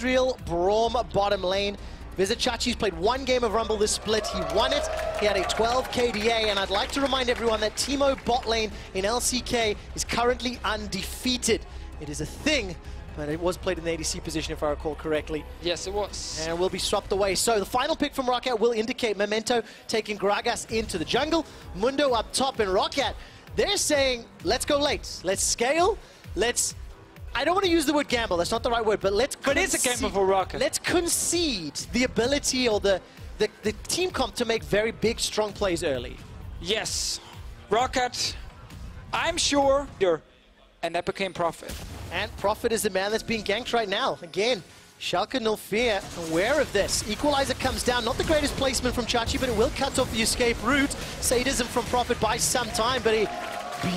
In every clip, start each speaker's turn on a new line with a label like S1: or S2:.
S1: Israel Braum bottom lane. Visit Chachi's played one game of Rumble this split. He won it. He had a 12 KDA, and I'd like to remind everyone that Teemo bot lane in LCK is currently undefeated. It is a thing, but it was played in the ADC position, if I recall correctly.
S2: Yes, it was.
S1: And will be swapped away. So the final pick from Roccat will indicate Memento taking Gragas into the jungle, Mundo up top, and Roccat, they're saying, let's go late. Let's scale. Let's... I don't want to use the word gamble, that's not the right word, but let's
S2: But it's a gamble for Roccat.
S1: Let's concede the ability or the team comp to make very big, strong plays early.
S2: Yes. Roccat, I'm sure you're... And that became Prophet.
S1: And Prophet is the man that's being ganked right now. Again, Schalke no fear, aware of this. Equalizer comes down, not the greatest placement from Chachi, but it will cut off the escape route. Sadism from Prophet by some time, but he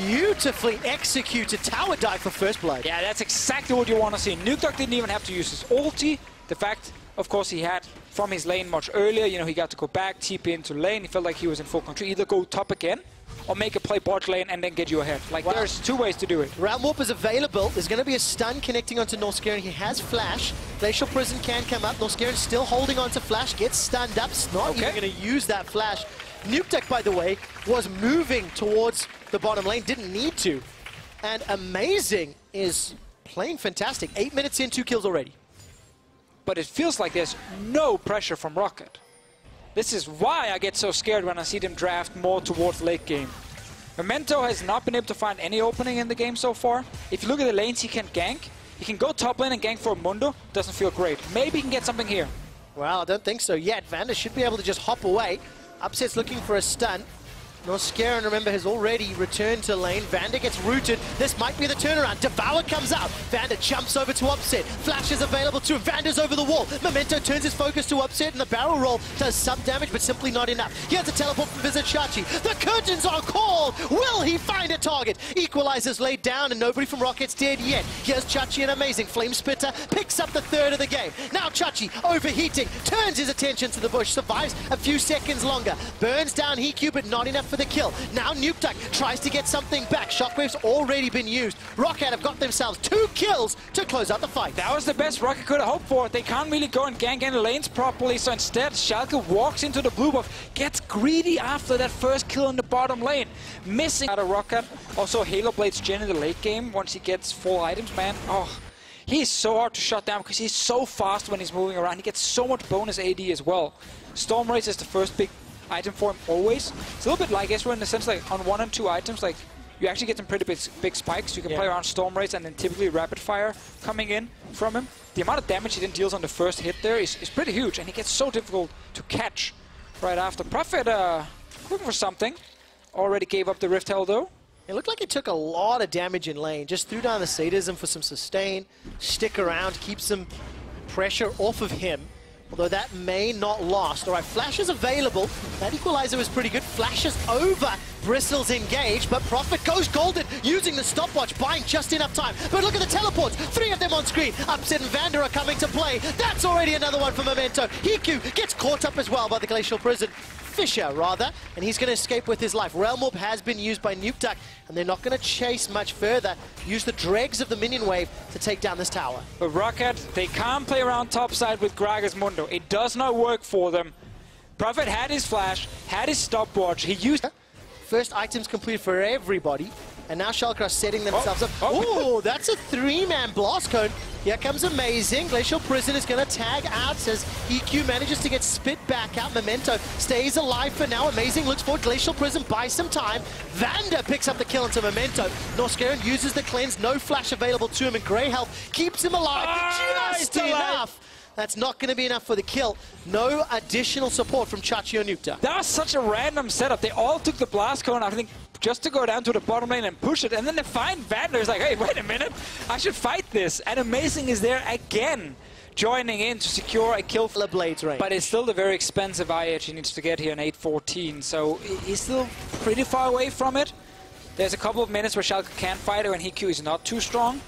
S1: beautifully executed tower dive for first blood.
S2: Yeah, that's exactly what you want to see. Nukeduck didn't even have to use his ulti. The fact, of course, he had from his lane much earlier. You know, he got to go back, TP into lane. He felt like he was in full control. Either go top again, or make a play bot lane and then get you ahead. Like,
S1: wow.
S2: There's two ways to do it.
S1: Realm Warp is available. There's going to be a stun connecting onto Norskeren. He has Flash. Glacial Prison can come up. Norskeren still holding on to Flash. Gets stunned up. Not even going to use that Flash. Nukeduck, by the way, was moving towards the bottom lane. Didn't need to. And Amazing is playing fantastic. 8 minutes in, 2 kills already.
S2: But it feels like there's no pressure from Roccat. This is why I get so scared when I see them draft more towards late game. Memento has not been able to find any opening in the game so far. If you look at the lanes he can gank, he can go top lane and gank for a Mundo. Doesn't feel great. Maybe he can get something here.
S1: Well, I don't think so yet. Vander should be able to just hop away. Upset's looking for a stun. Norskeren, remember, has already returned to lane. Vander gets rooted. This might be the turnaround. Devour comes out. Vander jumps over to Upset. Flash is available to him. Vander's over the wall. Memento turns his focus to Upset, and the barrel roll does some damage, but simply not enough. Here's a teleport from Visit Chachi. The curtains are called. Will he find a target? Equalizer's laid down, and nobody from Rocket's dead yet. Here's Chachi, an Amazing Flame Spitter. Picks up the third of the game. Now Chachi, overheating, turns his attention to the bush. Survives a few seconds longer. Burns down Hiku, but not enough for the kill. Now Nukeduck tries to get something back. Shockwave's already been used. Roccat have got themselves 2 kills to close out the fight.
S2: That was the best Roccat could have hoped for. They can't really go and gank any lanes properly, so instead Schalke walks into the blue buff, gets greedy after that first kill in the bottom lane. Missing out of Roccat. Also Halo Blade's Gen in the late game once he gets full items, man. Oh, he's so hard to shut down because he's so fast when he's moving around. He gets so much bonus AD as well. Storm Race is the first big item for him always. It's a little bit like Ezreal in the sense, like on 1 and 2 items, like you actually get some pretty big spikes. You can play around Storm Race and then typically Rapid Fire coming in from him. The amount of damage he then deals on the first hit there is pretty huge, and he gets so difficult to catch right after. Prophet looking for something. Already gave up the Rift Hell though.
S1: It looked like he took a lot of damage in lane. Just threw down the sadism for some sustain. Stick around, keep some pressure off of him. Although that may not last. All right, Flash is available. That equalizer was pretty good. Flashes over. Bristles engaged, but Prophet goes golden using the stopwatch, buying just enough time. But look at the teleports. 3 of them on screen. Upset and Vander are coming to play. That's already another one for Memento. Hiku gets caught up as well by the Glacial Prison. Fisher, rather, and he's going to escape with his life. Realm Orb has been used by Nukeduck, and they're not going to chase much further. Use the dregs of the minion wave to take down this tower.
S2: But Roccat, they can't play around topside with Gragas Mundo. It does not work for them. Prophet had his flash, had his stopwatch. He used...
S1: First items complete for everybody, and now Schalke are setting themselves up. Oh, that's a 3-man blast cone. Here comes Amazing. Glacial Prison is going to tag out as EQ manages to get spit back out. Memento stays alive for now. Amazing looks for Glacial Prison, buys some time. Vander picks up the kill into Memento. Norskeren uses the cleanse. No flash available to him, and Grey Health keeps him alive. Just enough. That's not going to be enough for the kill. No additional support from Chachi or Nukeduck.
S2: That was such a random setup. They all took the blast cone, I think, just to go down to the bottom lane and push it. And then they find Vander. It's like, hey, wait a minute. I should fight this. And Amazing is there again, joining in to secure a kill.
S1: Blades range.
S2: But it's still the very expensive IH he needs to get here in 8-14. So he's still pretty far away from it. There's a couple of minutes where Schalke can fight her and Hiku is not too strong.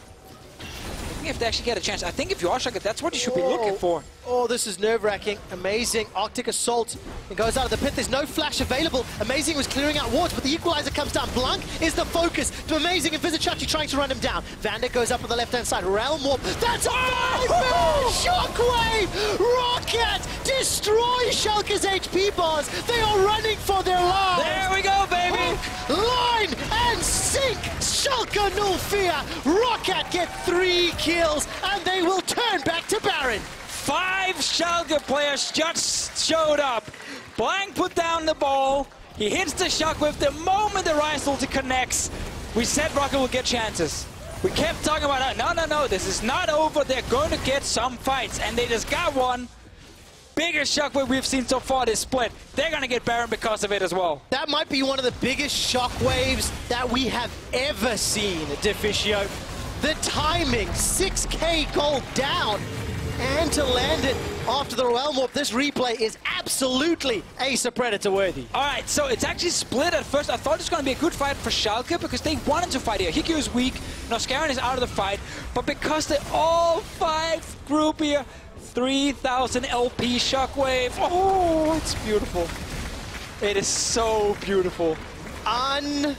S2: asking if they actually get a chance. I think if you are Schalke, that's what you should be looking for.
S1: Oh, this is nerve-wracking. Amazing Arctic Assault. It goes out of the pit. There's no flash available. Amazing was clearing out wards, but the equalizer comes down. Blanc is the focus to Amazing and Vizichachi trying to run him down. Vander goes up on the left-hand side. Realm Warp. That's a 5-man shockwave! Rocket destroy Schalke's HP bars. They are running for their lives.
S2: There we go, baby!
S1: Line and sink! Schalke 04! Rocket get 3 kills, and they will turn back to Baron.
S2: 5 Schalke players just showed up. Blanc put down the ball. He hits the shockwave the moment the Rise ulti connects. We said Rocket will get chances. We kept talking about, no, this is not over. They're going to get some fights, and they just got one. Biggest shockwave we've seen so far this split. They're going to get Baron because of it as well.
S1: That might be one of the biggest shockwaves that we have ever seen, Deficio. The timing, 6k gold down, and to land it after the Realm Warp. This replay is absolutely Ace of Predator worthy.
S2: All right, so it's actually split at first. I thought it was going to be a good fight for Schalke because they wanted to fight here. Hikyu is weak, Noskaran is out of the fight, but because they all 5 group here, 3000 LP shockwave. Oh, it's beautiful. It is so beautiful.
S1: Unreal.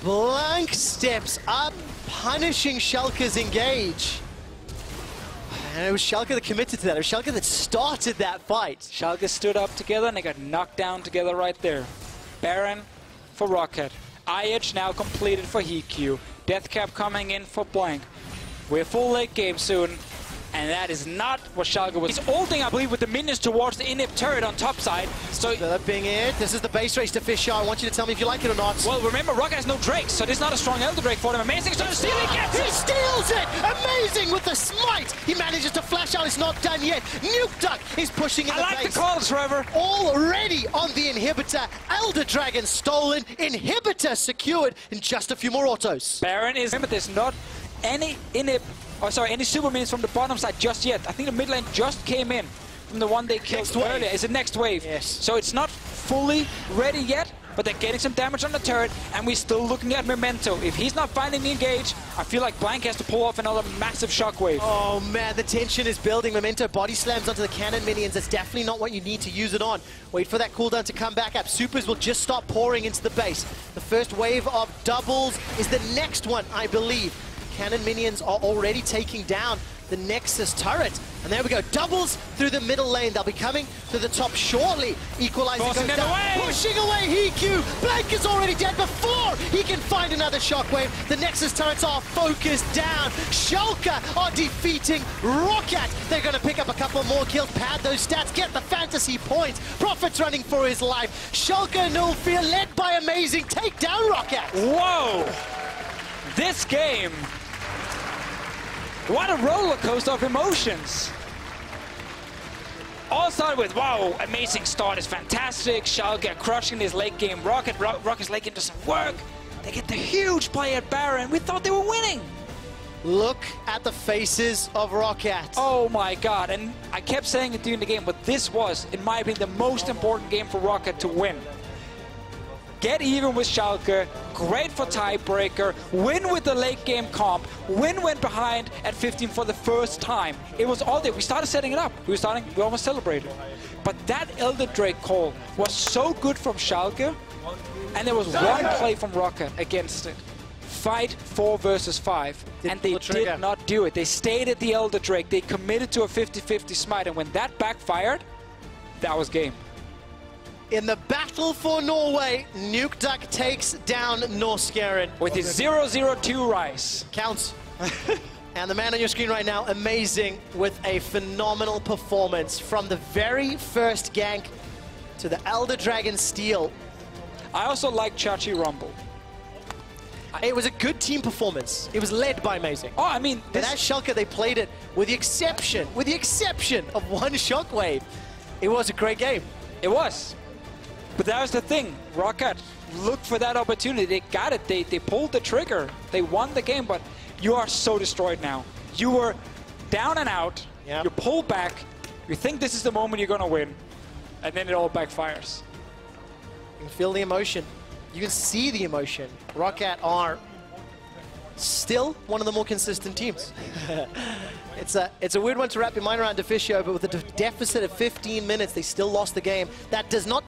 S1: Blanc steps up, punishing Schalke's engage. And it was Schalke that committed to that. It was Schalke that started that fight.
S2: Schalke stood up together and they got knocked down together right there. Baron for Rocket. IH now completed for Hikyu. Deathcap coming in for Blanc. We're full late game soon. And that is not what Schalke was. He's ulting, I believe, with the minions towards the inhib turret on top side. So
S1: being it. This is the base race to Fisher. I want you to tell me if you like it or not.
S2: Well, remember, Rocket has no Drakes, so this is not a strong Elder Drake for him. Amazing trying to steal it.
S1: He steals it! Amazing with the smite! He manages to flash out. It's not done yet. Nuke Duck is pushing in the base.
S2: I like the call, Trevor.
S1: Already on the inhibitor. Elder Dragon stolen. Inhibitor secured in just a few more autos.
S2: Baron is... Remember, there's not any any super minions from the bottom side just yet. I think the mid lane just came in from the one they killed earlier. It's the next wave.
S1: Yes.
S2: So it's not fully ready yet, but they're getting some damage on the turret, and we're still looking at Memento. If he's not finding the engage, I feel like Blanc has to pull off another massive shockwave.
S1: Oh man, the tension is building. Memento body slams onto the cannon minions. That's definitely not what you need to use it on. Wait for that cooldown to come back up. Supers will just start pouring into the base. The first wave of doubles is the next one, I believe. Cannon minions are already taking down the Nexus turret. And there we go, doubles through the middle lane. They'll be coming to the top shortly. Equalizer goes down, pushing away Hikyu. Blanc is already dead before he can find another shockwave. The Nexus turrets are focused down. Schalke are defeating Rocket. They're going to pick up a couple more kills, pad those stats, get the fantasy points. Prophet's running for his life. Schalke 04, led by Amazing, take down Rocket.
S2: Whoa! This game... What a roller coaster of emotions. All started with, wow, Amazing start is fantastic. Schalke crushing his late game. Rocket's late game doesn't work. They get the huge play at Baron. We thought they were winning.
S1: Look at the faces of Rocket.
S2: Oh my god, and I kept saying it during the game, but this was, in my opinion, the most important game for Rocket to win. Get even with Schalke, great for tiebreaker, win with the late game comp, went behind at 15 for the first time. It was all there. We started setting it up. We almost celebrated. But that Elder Drake call was so good from Schalke, and there was one play from Rocket against it. Fight 4 versus 5, and they did not do it. They stayed at the Elder Drake. They committed to a 50-50 smite, and when that backfired, that was game.
S1: In the battle for Norway, Nuke Duck takes down Noskaran.
S2: With his 0-0-2 rise.
S1: Counts. And the man on your screen right now, Amazing, with a phenomenal performance from the very first gank to the Elder Dragon steal.
S2: I also like Chachi Rumble.
S1: It was a good team performance. It was led by Amazing.
S2: Oh, I mean,
S1: and as Schalke, they played it with the exception of one shockwave. It was a great game.
S2: It was. But that was the thing. Rocket looked for that opportunity. They got it. They pulled the trigger. They won the game, but you are so destroyed now. You were down and out. Yep. You pull back. You think this is the moment you're going to win. And then it all backfires.
S1: You can feel the emotion. You can see the emotion. Rocket are still one of the more consistent teams. It's a weird one to wrap your mind around Deficio, but with a deficit of 15 minutes, they still lost the game. That does not